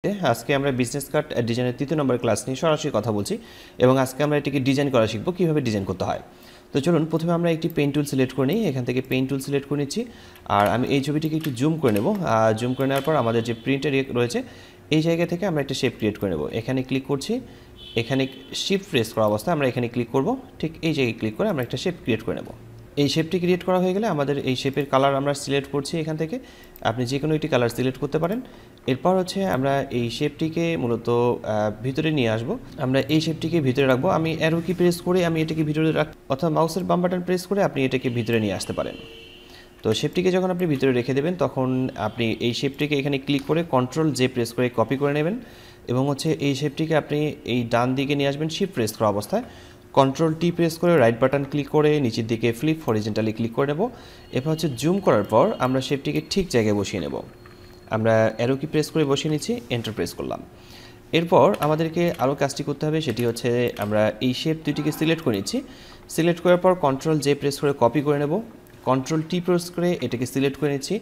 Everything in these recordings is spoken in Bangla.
আজকে আমরা বিজনেস কার্ড ডিজাইনের ৩য় নম্বর ক্লাস নিয়ে সরাসরি কথা বলছি এবং আজকে আমরা এটিকে ডিজাইন করা শিখব কিভাবে ডিজাইন করতে হয়। তো চলুন প্রথমে আমরা একটি পেন টুল সিলেক্ট করে নিই। এখান থেকে পেন টুল সিলেক্ট করে নিচ্ছি আর আমি এই ছবিটিকে একটু জুম করে নেব। জুম করে নেওয়ার পর আমাদের যে প্রিন্টার রয়েছে এই জায়গা থেকে আমরা একটা শেপ ক্রিয়েট করে নেব। এখানে ক্লিক করছি, এখানে শিফট প্রেস করা অবস্থায় আমরা এখানে ক্লিক করব, ঠিক এই জায়গায় ক্লিক করে আমরা একটা শেপ ক্রিয়েট করে নেব। এই শেপটি ক্রিয়েট করা হয়ে গেলে আমাদের এই শেপের কালার আমরা সিলেক্ট করছি। এখান থেকে আপনি যে কোনো একটি কালার সিলেক্ট করতে পারেন। এরপর হচ্ছে আমরা এই শেপটিকে মূলত ভিতরে নিয়ে আসব। আমরা এই শেপটিকে ভিতরে রাখবো। আমি অ্যারো কি প্রেস করে আমি এটাকে ভিতরে রাখ, অথবা মাউসের বাম বাটন প্রেস করে আপনি এটাকে ভিতরে নিয়ে আসতে পারেন। তো শেপটিকে যখন আপনি ভিতরে রেখে দেবেন তখন আপনি এই শেপটিকে এখানে ক্লিক করে কন্ট্রোল জে প্রেস করে কপি করে নেবেন এবং হচ্ছে এই শেপটিকে আপনি এই ডান দিকে নিয়ে আসবেন শিফট প্রেস করা অবস্থায়। কন্ট্রোল টি প্রেস করে রাইট বাটন ক্লিক করে নিচের দিকে ফ্লিপ হরিজন্টালি ক্লিক করে নেব। এরপর হচ্ছে জুম করার পর আমরা শেপটিকে ঠিক জায়গায় বসিয়ে নেব। আমরা অ্যারো কি প্রেস করে বসিয়ে নিচ্ছি, এন্টার প্রেস করলাম। এরপর আমাদেরকে আরও কাজটি করতে হবে, সেটি হচ্ছে আমরা এই শেপ দুটিকে সিলেক্ট করে নিচ্ছি। সিলেক্ট করার পর কন্ট্রোল জে প্রেস করে কপি করে নেব। কন্ট্রোল টি প্রেস করে এটাকে সিলেক্ট করে নিচ্ছি।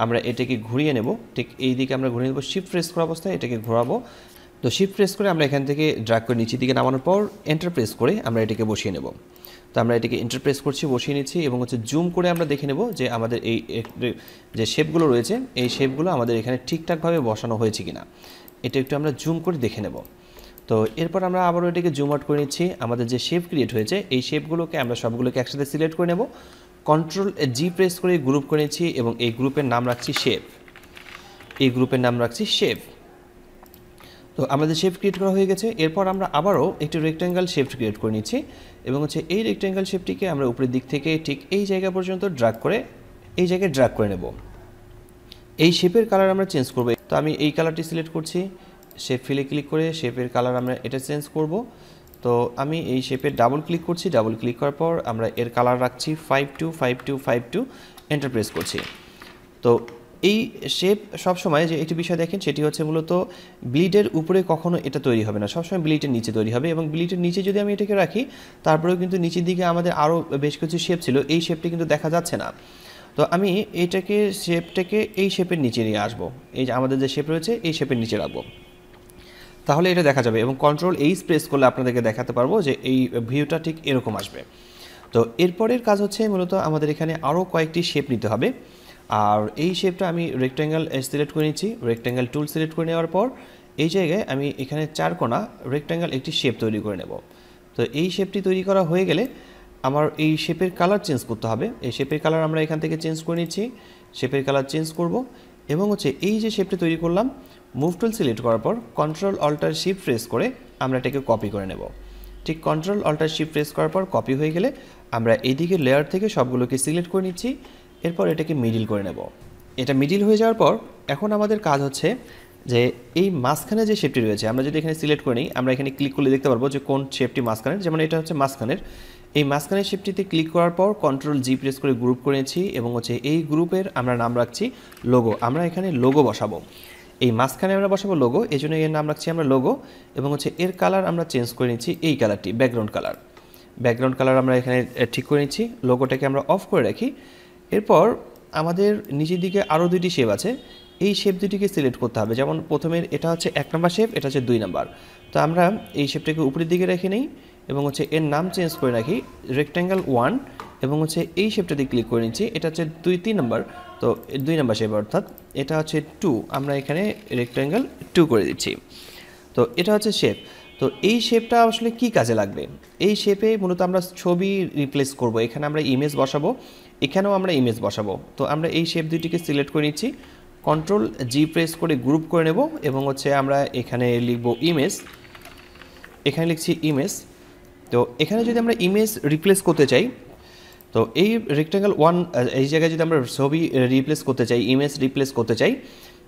আমরা এটাকে ঘুরিয়ে নেব, ঠিক এই দিকে আমরা ঘুরিয়ে নেব। শিফট প্রেস করা অবস্থায় এটাকে ঘোরাবো। তো শিফট প্রেস করে আমরা এখান থেকে ড্র্যাগ করে নিচের দিকে নামানোর পর এন্টার প্রেস করে আমরা এটাকে বসিয়ে নেব। তো আমরা এটাকে এন্টার প্রেস করছি, বসিয়ে নিচ্ছি এবং হচ্ছে জুম করে আমরা দেখে নেব যে আমাদের এই যে শেপগুলো রয়েছে এই শেপগুলো আমাদের এখানে ঠিকঠাকভাবে বসানো হয়েছে কিনা। এটা একটু আমরা জুম করে দেখে নেব। তো এরপর আমরা আবারও এটাকে জুম আউট করে নিচ্ছি। আমাদের যে শেপ ক্রিয়েট হয়েছে এই শেপগুলোকে আমরা সবগুলোকে একসাথে সিলেক্ট করে নেব। কন্ট্রোল জি প্রেস করে গ্রুপ করে নিচ্ছি এবং এই গ্রুপের নাম রাখছি শেপ। এই গ্রুপের নাম রাখছি শেপ। তো আমাদের শেপ ক্রিয়েট করা হয়ে গেছে। এরপর আমরা আবারও একটি রেক্ট্যাঙ্গেল শেপ ক্রিয়েট করে নিচ্ছি এবং হচ্ছে এই রেক্ট্যাঙ্গেল শেপটিকে আমরা উপরের দিক থেকে ঠিক এই জায়গা পর্যন্ত ড্র্যাগ করে এই জায়গায় ড্র্যাগ করে নেব। এই শেপের কালার আমরা চেঞ্জ করব। তো আমি এই কালারটি সিলেক্ট করছি, শেপ ফিলে ক্লিক করে শেপের কালার আমরা এটা চেঞ্জ করব। তো আমি এই শেপের ডাবল ক্লিক করছি, ডাবল ক্লিক করার পর আমরা এর কালার রাখছি 525252, এন্টার প্রেস করছি। তো এই শেপ সবসময় যে একটি বিষয় দেখেন সেটি হচ্ছে মূলত ব্লিডের উপরে কখনো এটা তৈরি হবে না, সবসময় ব্লিডের নিচে তৈরি হবে এবং ব্লিডের নিচে যদি আমি এটাকে রাখি তারপরেও কিন্তু নিচের দিকে আমাদের আরও বেশ কিছু শেপ ছিল, এই শেপটি কিন্তু দেখা যাচ্ছে না। তো আমি এটাকে শেপটাকে এই শেপের নিচে নিয়ে আসবো। এই যে আমাদের যে শেপ রয়েছে এই শেপের নিচে রাখবো, তাহলে এটা দেখা যাবে এবং কন্ট্রোল এইচ প্রেস করলে আপনাদেরকে দেখাতে পারবো যে এই ভিউটা ঠিক এরকম আসবে। তো এরপরের কাজ হচ্ছে মূলত আমাদের এখানে আরও কয়েকটি শেপ নিতে হবে। আর এই শেপটা আমি রেক্ট্যাঙ্গেল সিলেক্ট করে নিচ্ছি। রেক্ট্যাঙ্গেল টুল সিলেক্ট করে নেওয়ার পর এই জায়গায় আমি এখানে 4 কোণা রেক্ট্যাঙ্গেল একটি শেপ তৈরি করে নেব। তো এই শেপটি তৈরি করা হয়ে গেলে আমার এই শেপের কালার চেঞ্জ করতে হবে। এই শেপের কালার আমরা এখান থেকে চেঞ্জ করে নিচ্ছি, শেপের কালার চেঞ্জ করব এবং হচ্ছে এই যে শেপটি তৈরি করলাম মুভ টুল সিলেক্ট করার পর কন্ট্রোল অল্টার শিফট প্রেস করে আমরা এটাকে কপি করে নেব। ঠিক কন্ট্রোল অল্টার শিফট প্রেস করার পর কপি হয়ে গেলে আমরা এইদিকে লেয়ার থেকে সবগুলোকে সিলেক্ট করে নিচ্ছি। এরপর এটাকে মিডিল করে নেব। এটা মিডিল হয়ে যাওয়ার পর এখন আমাদের কাজ হচ্ছে যে এই মাঝখানে যে শেপটি রয়েছে আমরা যদি এখানে সিলেক্ট করে নিই, আমরা এখানে ক্লিক করলে দেখতে পারবো যে কোন শেপটি মাঝখানের, যেমন এটা হচ্ছে মাঝখানের। এই মাঝখানের শেপটিতে ক্লিক করার পর কন্ট্রোল জি প্রেস করে গ্রুপ করে নিচ্ছি এবং হচ্ছে এই গ্রুপের আমরা নাম রাখছি লোগো। আমরা এখানে লোগো বসাবো, এই মাঝখানে আমরা বসাবো লোগো, এই জন্য এর নাম রাখছি আমরা লোগো এবং হচ্ছে এর কালার আমরা চেঞ্জ করে নিচ্ছি, এই কালারটি ব্যাকগ্রাউন্ড কালার। ব্যাকগ্রাউন্ড কালার আমরা এখানে ঠিক করে নিচ্ছি, লোগোটাকে আমরা অফ করে রাখি। এরপর আমাদের নিচের দিকে আরও দুইটি শেপ আছে, এই শেপ দুটিকে সিলেক্ট করতে হবে। যেমন প্রথমের এটা হচ্ছে 1 নম্বর শেপ, এটা হচ্ছে 2 নম্বর। তো আমরা এই শেপটাকে উপরের দিকে রেখে নিই এবং হচ্ছে এর নাম চেঞ্জ করে রাখি রেক্ট্যাঙ্গেল 1 এবং হচ্ছে এই শেপটাতে ক্লিক করে নিচ্ছি, এটা হচ্ছে 3 নম্বর। তো 2 নম্বর শেপ অর্থাৎ এটা হচ্ছে 2, আমরা এখানে রেক্ট্যাঙ্গেল 2 করে দিচ্ছি। তো এটা হচ্ছে শেপ। তো এই শেপটা আসলে কি কাজে লাগবে, এই শেপে মূলত আমরা ছবি রিপ্লেস করব। এখানে আমরা ইমেজ বসাবো, এখানেও আমরা ইমেজ বসাবো। তো আমরা এই শেপ দুটিকে সিলেক্ট করে নিচ্ছি, কন্ট্রোল জি প্রেস করে গ্রুপ করে নেব এবং হচ্ছে আমরা এখানে লিখব ইমেজ, এখানে লিখছি ইমেজ। তো এখানে যদি আমরা ইমেজ রিপ্লেস করতে চাই, তো এই রেক্ট্যাঙ্গেল 1 এই জায়গায় যদি আমরা ছবি রিপ্লেস করতে চাই, ইমেজ রিপ্লেস করতে চাই,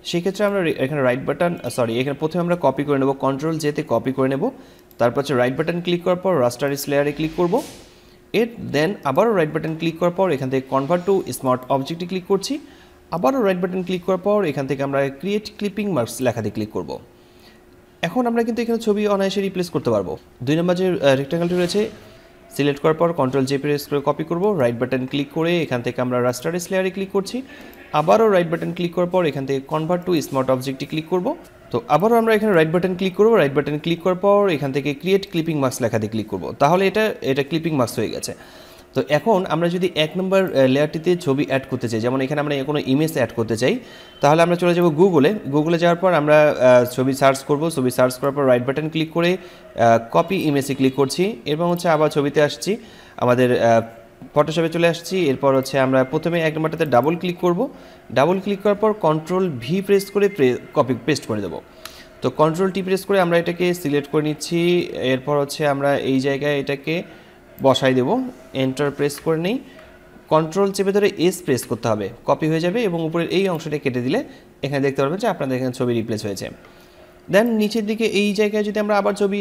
সেক্ষেত্রে আমরা এখানে রাইট বাটন এখানে প্রথমে আমরা কপি করে নেব, কন্ট্রোল জেতে কপি করে নেব। তারপর হচ্ছে রাইট বাটন ক্লিক করার পর রাস্টার লেয়ারে ক্লিক করব। দেন আবারও রাইট বাটন ক্লিক করার পর এখান থেকে কনভার্ট টু স্মার্ট অবজেক্টে ক্লিক করছি। আবারও রাইট বাটন ক্লিক করার পর এখান থেকে আমরা ক্রিয়েট ক্লিপিং মার্কস লেখাতে ক্লিক করব। এখন আমরা কিন্তু এখানে ছবি অনায়াসে রিপ্লেস করতে পারবো। 2 নম্বর যে রেক্ট্যাঙ্গেলটি রয়েছে সিলেক্ট করার পর কন্ট্রোল জে প্রেস করে কপি করব, রাইট বাটন ক্লিক করে এখান থেকে আমরা রাস্টার লেয়ারে ক্লিক করছি। আবারও রাইট বাটন ক্লিক করার পর এখান থেকে কনভার্ট টু স্মার্ট অবজেক্টে ক্লিক করব। তো আবারও আমরা এখানে রাইট বাটন ক্লিক করব, রাইট বাটন ক্লিক করার পর এখান থেকে ক্রিয়েট ক্লিপিং মাস্ক লেখাতে ক্লিক করব, তাহলে এটা ক্লিপিং মাস্ক হয়ে গেছে। তো এখন আমরা যদি 1 নম্বর লেয়ারটিতে ছবি অ্যাড করতে চাই, যেমন এখানে আমরা কোনো ইমেজ অ্যাড করতে চাই, তাহলে আমরা চলে যাব গুগলে যাওয়ার পর আমরা ছবি সার্চ করব, ছবি সার্চ করার পর রাইট বাটন ক্লিক করে কপি ইমেজে ক্লিক করছি, এবং আবার ছবিতে আসছি, আমাদের ফটোশপে চলে আসছি। এরপর আমরা প্রথমে 1 নম্বরটাতে ডাবল ক্লিক করব, ডাবল ক্লিক করার পর কন্ট্রোল ভি প্রেস করে কপি পেস্ট করে দেবো। তো কন্ট্রোল টি প্রেস করে আমরা এটাকে সিলেক্ট করে নিচ্ছি। এরপর আমরা এই জায়গায় এটাকে বসাই দেব, এন্টার প্রেস করে নেই, কন্ট্রোল চেপে ধরে এস প্রেস করতে হবে, কপি হয়ে যাবে, এবং উপরের এই অংশটা কেটে দিলে এখানে দেখতে পারবেন যে আপনাদের এখানে ছবি রিপ্লেস হয়েছে। দেন নিচের দিকে এই জায়গায় যদি আমরা আবার ছবি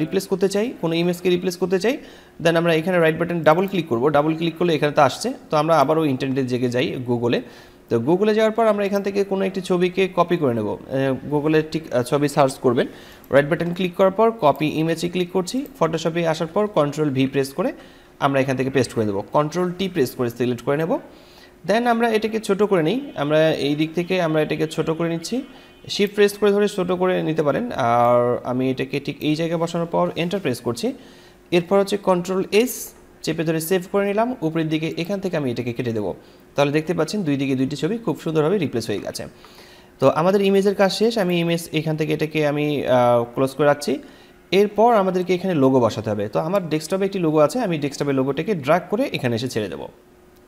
রিপ্লেস করতে চাই, কোনো ইমেজকে রিপ্লেস করতে চাই, দেন আমরা এখানে রাইট বাটন ডাবল ক্লিক করব, ডাবল ক্লিক করলে এখানে তো আসছে। তো আমরা আবারও ইন্টারনেটের জায়গায় যাই গুগলে। তো গুগলে যাওয়ার পর আমরা এখান থেকে কোনো একটি ছবিকে কপি করে নেব, গুগলে ঠিক ছবি সার্চ করবেন, রাইট বাটন ক্লিক করার পর কপি ইমেজে ক্লিক করছি, ফটোশপে আসার পর কন্ট্রোল ভি প্রেস করে আমরা এখান থেকে পেস্ট করে দেবো, কন্ট্রোল টি প্রেস করে সিলেক্ট করে নেব। দেন আমরা এটাকে ছোট করে নিই, আমরা এই দিক থেকে আমরা এটাকে ছোট করে নিচ্ছি, শিফট প্রেস করে ধরে ছোট করে নিতে পারেন। আর আমি এটাকে ঠিক এই জায়গায় বসানোর পর এন্টার প্রেস করছি। এরপর কন্ট্রোল এস চেপে ধরে সেভ করে নিলাম, উপরের দিকে এখান থেকে আমি এটাকে কেটে দেবো। তাহলে দেখতে পাচ্ছেন দুই দিকে দুইটি ছবি খুব সুন্দরভাবে রিপ্লেস হয়ে গেছে। তো আমাদের ইমেজের কাজ শেষ, আমি ইমেজ এখান থেকে এটাকে আমি ক্লোজ করে রাখছি। এরপর আমাদেরকে এখানে লোগো বসাতে হবে। তো আমার ডেস্কটপে একটি লোগো আছে, আমি ডেস্কটপের লোগোটাকে ড্র্যাগ করে এখানে এসে ছেড়ে দেবো।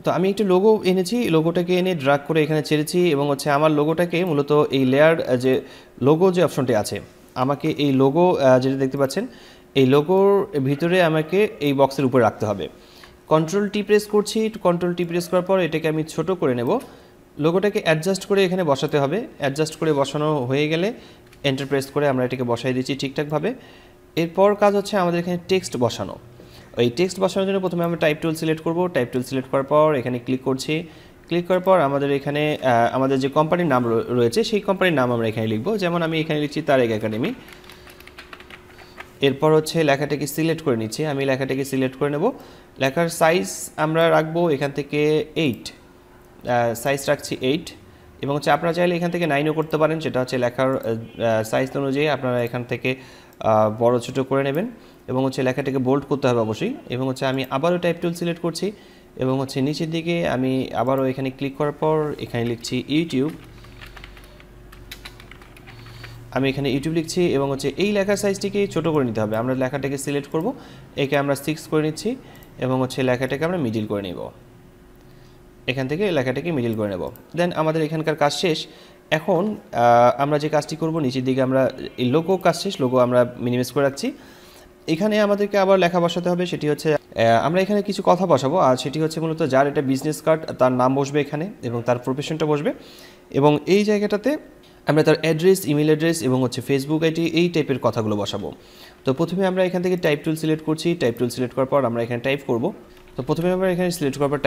তো আমি একটি লোগো এনেছি, লোগোটাকে এনে ড্র্যাগ করে এখানে ছেড়েছি, এবং আমার লোগোটাকে মূলত এই লেয়ার যে লোগো যে অপশনটি আছে, আমাকে এই লোগো যেটা দেখতে পাচ্ছেন, এই লোগোর ভিতরে আমাকে এই বক্সের উপরে রাখতে হবে। কন্ট্রোল টি প্রেস করছি, কন্ট্রোল টি প্রেস করার পর এটাকে আমি ছোট করে নেব, লোগোটাকে অ্যাডজাস্ট করে এখানে বসাতে হবে। অ্যাডজাস্ট করে বসানো হয়ে গেলে এন্টার প্রেস করে আমরা এটাকে বসাই দিচ্ছি ঠিকঠাকভাবে। এরপর কাজ আমাদের এখানে টেক্সট বসানো। ওই টেক্সট বসানোর জন্য প্রথমে আমরা টাইপ টুল সিলেক্ট করব, টাইপ টুল সিলেক্ট করার পর এখানে ক্লিক করছি, ক্লিক করার পর আমাদের এখানে আমাদের যে কোম্পানির নাম রয়েছে সেই কোম্পানির নাম আমরা এখানে লিখব, যেমন আমি এখানে লিখছি তারেক একাডেমি। এরপর লেখাটাকে সিলেক্ট করে নিচ্ছি, আমি লেখাটাকে সিলেক্ট করে নেব। লেখার সাইজ আমরা রাখবো এখান থেকে 8, সাইজ রাখছি 8, এবং আপনারা চাইলে এখান থেকে 9ও করতে পারেন, সেটা লেখার সাইজ অনুযায়ী আপনারা এখান থেকে বড় ছোট করে নেবেন। এবং লেখাটাকে বোল্ড করতে হবে অবশ্যই। এবং আমি আবারও টাইপ টুল সিলেক্ট করছি, এবং নিচের দিকে আমি আবারও এখানে ক্লিক করার পর এখানে লিখছি ইউটিউব, আমি এখানে ইউটিউব লিখছি, এবং এই লেখার সাইজটিকে ছোট করে নিতে হবে। আমরা লেখাটাকে সিলেক্ট করব, একে আমরা 6 করে নিচ্ছি, এবং লেখাটাকে আমরা মিডিল করে নেব, এখান থেকে লেখাটাকে মিডিল করে নেব। দেন আমাদের এখানকার কাজ শেষ। এখন আমরা যে কাজটি করব, নিচের দিকে আমরা এই লোগো কাজ শেষ, লোগো আমরা মিনিমাইজ করে রাখছি। এখানে আমাদেরকে আবার লেখা বসাতে হবে, সেটি আমরা এখানে কিছু কথা বসাবো, আর সেটি মূলত যার এটা বিজনেস কার্ড তার নাম বসবে এখানে, এবং তার প্রফেশনটা বসবে, এবং এই জায়গাটাতে আমরা তার অ্যাড্রেস, ইমেল অ্যাড্রেস, এবং ফেসবুক আইডি, এই টাইপের কথাগুলো বসাবো। তো প্রথমে আমরা এখান থেকে টাইপ টুল সিলেক্ট করছি, টাইপ টুল সিলেক্ট করার পর আমরা এখানে টাইপ করব। তো প্রথমে আমরা এখানে সিলেক্ট করার পর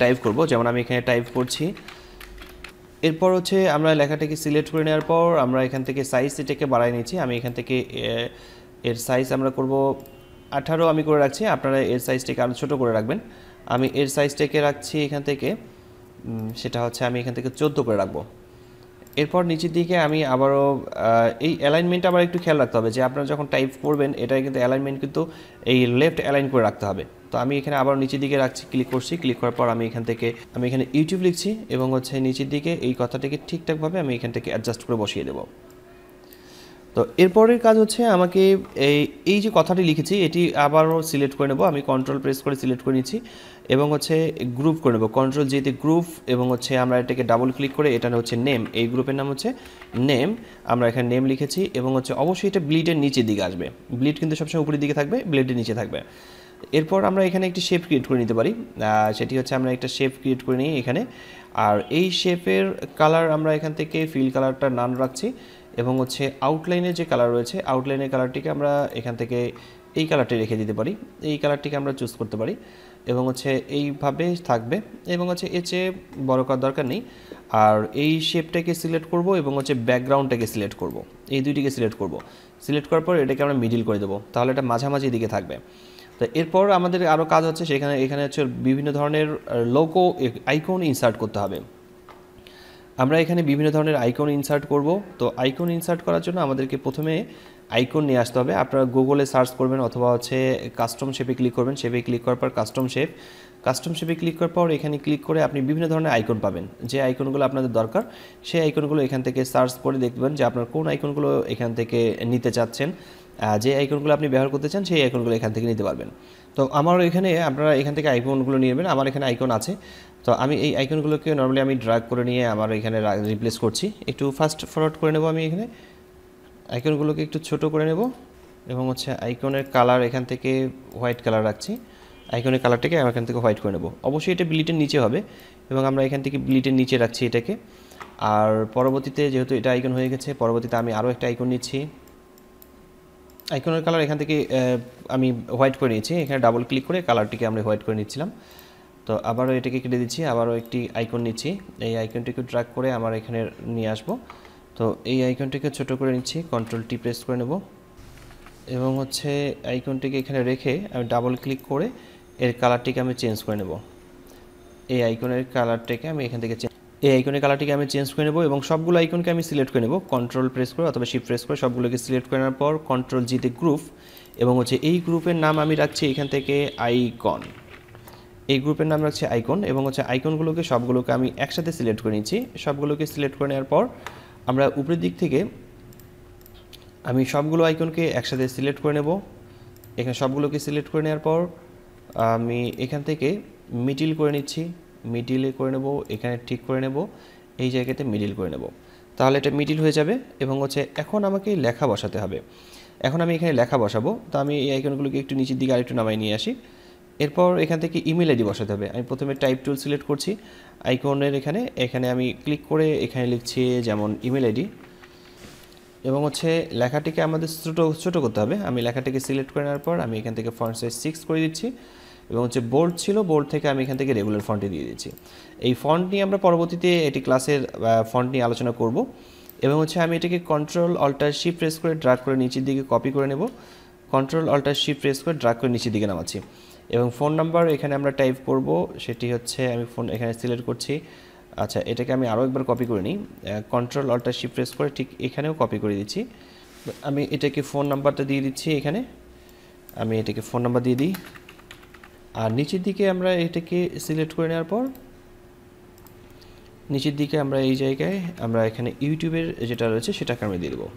টাইপ করব, যেমন আমি এখানে টাইপ করছি। এরপর আমরা লেখাটাকে সিলেক্ট করে নেওয়ার পর আমরা এখান থেকে সাইজ এটাকে বাড়াই নিচ্ছি। আমি এখান থেকে এর সাইজ আমরা করব 18 আমি করে রাখছি, আপনারা এর সাইজটাকে আরও ছোটো করে রাখবেন। আমি এর সাইজটাকে রাখছি এখান থেকে, সেটা আমি এখান থেকে 14 করে রাখবো। এরপর নিচের দিকে আমি আবারও এই অ্যালাইনমেন্ট আবার একটু খেয়াল রাখতে হবে, যে আপনারা যখন টাইপ করবেন এটা কিন্তু অ্যালাইনমেন্ট কিন্তু এই লেফট অ্যালাইন করে রাখতে হবে। তো আমি এখানে আবার নিচের দিকে রাখছি, ক্লিক করছি, ক্লিক করার পর আমি এখানে ইউটিউব লিখছি, এবং নিচের দিকে এই কথাটাকে ঠিকঠাকভাবে আমি এখান থেকে অ্যাডজাস্ট করে বসিয়ে দেবো। তো এরপরের কাজ আমাকে এই যে কথাটি লিখেছি এটি আবারও সিলেক্ট করে নেব, আমি কন্ট্রোল প্রেস করে সিলেক্ট করে নিচ্ছি, এবং গ্রুপ করে নেব, কন্ট্রোল যেতে গ্রুপ, এবং আমরা এটাকে ডাবল ক্লিক করে এটা নেম, এই গ্রুপের নাম নেম, আমরা এখানে নেম লিখেছি, এবং অবশ্যই এটা ব্লিডের নিচের দিকে আসবে, ব্লিড কিন্তু সবসময় উপরের দিকে থাকবে, ব্লিডের নিচে থাকবে। এরপর আমরা এখানে একটি শেপ ক্রিয়েট করে নিতে পারি, সেটি আমরা একটা শেপ ক্রিয়েট করে নিই এখানে, আর এই শেপের কালার আমরা এখান থেকে ফিল কালারটা নান রাখছি, এবং আউটলাইনের যে কালার রয়েছে আউটলাইনের কালারটিকে আমরা এখান থেকে এই কালারটি রেখে দিতে পারি, এই কালারটিকে আমরা চুজ করতে পারি, এবং এইভাবে থাকবে, এবং এর চেয়ে বড় করার দরকার নেই। আর এই শেপটাকে সিলেক্ট করব, এবং ব্যাকগ্রাউন্ডটাকে সিলেক্ট করব, এই দুইটিকে সিলেক্ট করব, সিলেক্ট করার পর এটাকে আমরা মিডিল করে দেবো, তাহলে এটা মাঝামাঝি দিকে থাকবে। তো এরপর আমাদের আরও কাজ এখানে বিভিন্ন ধরনের লোগো আইকন ইনসার্ট করতে হবে। আমরা এখানে বিভিন্ন ধরনের আইকন ইনসার্ট করব। তো আইকন ইনসার্ট করার জন্য আমাদেরকে প্রথমে আইকন নিয়ে আসতে হবে। আপনারা গুগলে সার্চ করবেন অথবা হচ্ছে কাস্টম শেপে ক্লিক করবেন। শেপে ক্লিক করার পর কাস্টম শেপে ক্লিক করার পর এখানে ক্লিক করে আপনি বিভিন্ন ধরনের আইকন পাবেন। যে আইকনগুলো আপনাদের দরকার সেই আইকনগুলো এখান থেকে সার্চ করে দেখবেন যে আপনার কোন আইকনগুলো এখান থেকে নিতে চাচ্ছেন। যে আইকনগুলো আপনি ব্যবহার করতে চান সেই আইকনগুলো এখান থেকে নিতে পারবেন। তো আমার এখানে আপনারা এখান থেকে আইকনগুলো নিয়ে নেবেন। আমার এখানে আইকন আছে, তো আমি এই আইকনগুলোকে নর্মালি আমি ড্র্যাগ করে নিয়ে আমার এখানে রিপ্লেস করছি। একটু ফাস্ট ফরওয়ার্ড করে নেব। আমি এখানে আইকনগুলোকে একটু ছোট করে নেব এবং হচ্ছে আইকনের কালার এখান থেকে হোয়াইট কালার রাখছি। আইকনের কালারটাকে আমি এখান থেকে হোয়াইট করে নেব। অবশ্যই এটা বিলিটের নিচে হবে এবং আমরা এখান থেকে বিলিটের নিচে রাখছি এটাকে। আর পরবর্তীতে যেহেতু এটা আইকন হয়ে গেছে, পরবর্তীতে আমি আরও একটা আইকন নিচ্ছি। আইকনের কালার এখান থেকে আমি হোয়াইট করে নিয়েছি। এখানে ডাবল ক্লিক করে কালারটিকে আমরা হোয়াইট করে নিচ্ছিলাম। তো আবারও এটাকে কেটে দিচ্ছি, আবারও একটি আইকন নিচ্ছি। এই আইকনটিকে ড্র্যাগ করে আমার এখানে নিয়ে আসব। তো এই আইকনটিকে ছোট করে নিচ্ছি, কন্ট্রোল টি প্রেস করে নেব এবং হচ্ছে আইকনটিকে এখানে রেখে আমি ডাবল ক্লিক করে এর কালারটিকে আমি চেঞ্জ করে নেব। এই আইকনের কালারটিকে আমি এখান থেকে চেঞ্জ করে নেব এবং সবগুলো আইকনকে আমি সিলেক্ট করে নেব। কন্ট্রোল প্রেস করে অথবা শিফট প্রেস করে সবগুলোকে সিলেক্ট করে নেওয়ার পর কন্ট্রোল জিতে গ্রুপ এবং হচ্ছে এই গ্রুপের নাম আমি রাখছি এখান থেকে আইকন। এই গ্রুপের নাম রাখছি আইকন এবং হচ্ছে আইকনগুলোকে সবগুলোকে আমি একসাথে সিলেক্ট করে নিচ্ছি। সবগুলোকে সিলেক্ট করে নেওয়ার পর আমরা উপরের দিক থেকে আমি সবগুলো আইকনকে একসাথে সিলেক্ট করে নেব। এখানে সবগুলোকে সিলেক্ট করে নেওয়ার পর আমি এখান থেকে মিডিল করে নিচ্ছি, মিডিলে করে নেব, এখানে ঠিক করে নেব, এই জায়গাতে মিডিল করে নেব। তাহলে এটা মিডিল হয়ে যাবে এবং হচ্ছে এখন আমাকে লেখা বসাতে হবে। এখন আমি এখানে লেখা বসাবো। তো আমি এই আইকনগুলোকে একটু নিচের দিকে আরেকটু নামাই নিয়ে আসি। এরপর এখান থেকে ইমেল আইডি বসাতে হবে। আমি প্রথমে টাইপ টুল সিলেক্ট করছি আইকনের এখানে আমি ক্লিক করে এখানে লিখছি যেমন ইমেল আইডি এবং হচ্ছে লেখাটিকে আমাদের ছোটো করতে হবে। আমি লেখাটিকে সিলেক্ট করে নেওয়ার পর আমি এখান থেকে ফন্ট সাইজ 6 করে দিচ্ছি এবং হচ্ছে বোল্ড ছিল, বোল্ড থেকে আমি এখান থেকে রেগুলার ফন্টে দিয়ে দিচ্ছি। এই ফন্ট নিয়ে আমরা পরবর্তীতে এটি ক্লাসের ফন্ট নিয়ে আলোচনা করব এবং হচ্ছে আমি এটাকে কন্ট্রোল অল্টার শিফট প্রেস করে ড্র্যাগ করে নিচের দিকে কপি করে নেব। কন্ট্রোল অল্টার শিফট প্রেস করে ড্র্যাগ করে নিচের দিকে নামাচ্ছি এবং ফোন নাম্বার এখানে আমরা টাইপ করব, সেটি হচ্ছে আমি ফোন এখানে সিলেক্ট করছি। আচ্ছা, এটাকে আমি আরও একবার কপি করে নিই। কন্ট্রোল অল্টার শিফট প্রেস করে ঠিক এখানেও কপি করে দিচ্ছি। আমি এটাকে ফোন নাম্বারটা দিয়ে দিচ্ছি। এখানে আমি এটাকে ফোন নাম্বার দিয়ে দিই আর নিচের দিকে আমরা এটাকে সিলেক্ট করে নেওয়ার পর নিচের দিকে আমরা এই জায়গায় আমরা এখানে ইউটিউবের যেটা রয়েছে সেটাকে আমরা দিয়ে দেবো।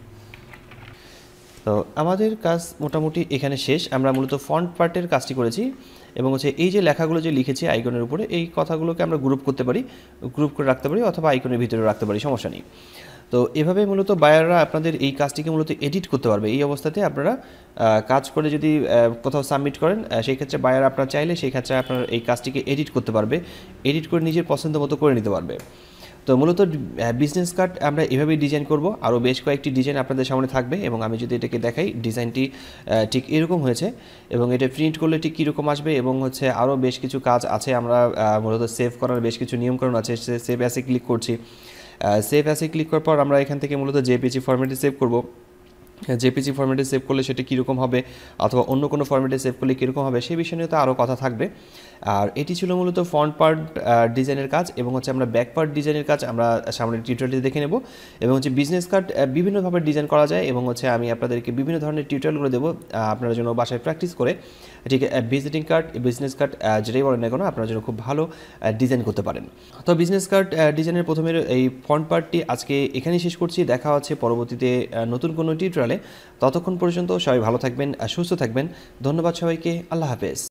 তো আমাদের কাজ মোটামুটি এখানে শেষ। আমরা মূলত ফন্ট পার্টের কাজটি করেছি এবং হচ্ছে এই যে লেখাগুলো যে লিখেছি আইকনের উপরে, এই কথাগুলোকে আমরা গ্রুপ করতে পারি, গ্রুপ করে রাখতে পারি অথবা আইকনের ভিতরে রাখতে পারি, সমস্যা নেই। তো এভাবে মূলত বায়াররা আপনাদের এই কাজটিকে মূলত এডিট করতে পারবে। এই অবস্থাতে আপনারা কাজ করে যদি কোথাও সাবমিট করেন সেই ক্ষেত্রে বায়ার আপনারা চাইলে সেই ক্ষেত্রে আপনার এই কাজটিকে এডিট করতে পারবে, এডিট করে নিজের পছন্দ মতো করে নিতে পারবে। তো মূলত বিজনেস কার্ড আমরা এভাবেই ডিজাইন করব। আরও বেশ কয়েকটি ডিজাইন আপনাদের সামনে থাকবে এবং আমি যদি এটাকে দেখাই ডিজাইনটি ঠিক এরকম হয়েছে এবং এটা প্রিন্ট করলে ঠিক কীরকম আসবে এবং হচ্ছে আরও বেশ কিছু কাজ আছে। আমরা মূলত সেভ করার বেশ কিছু নিয়মকানুন আছে। সেভ অ্যাসে ক্লিক করছি। সেভ অ্যাসে ক্লিক করার পর আমরা এখান থেকে মূলত জেপিজি ফরম্যাটে সেভ করব। জেপিজি ফরম্যাটে সেভ করলে সেটা কীরকম হবে অথবা অন্য কোনো ফরম্যাটে সেভ করলে কীরকম হবে সেই বিষয় নিয়ে তো আরও কথা থাকবে। আর এটি ছিল মূলত ফ্রন্ট পার্ট ডিজাইনের কাজ এবং হচ্ছে আমরা ব্যাক পার্ট ডিজাইনের কাজ আমরা সামনের টিউটোরিয়ালটি দেখে নেব এবং হচ্ছে বিজনেস কার্ড বিভিন্নভাবে ডিজাইন করা যায় এবং হচ্ছে আমি আপনাদেরকে বিভিন্ন ধরনের টিউটোরিয়ালগুলো দেবো আপনার জন্য বাসায় প্র্যাকটিস করে ঠিক ভিজিটিং কার্ড, বিজনেস কার্ড যেটাই বলেন না কেন আপনার জন্য খুব ভালো ডিজাইন করতে পারেন। তো বিজনেস কার্ড ডিজাইনের প্রথমে এই ফ্রন্ট পার্টটি আজকে এখানেই শেষ করছি। দেখা হচ্ছে পরবর্তীতে নতুন কোনো টিউটোরিয়ালে। ততক্ষণ পর্যন্ত সবাই ভালো থাকবেন, সুস্থ থাকবেন। ধন্যবাদ সবাইকে। আল্লাহ হাফেজ।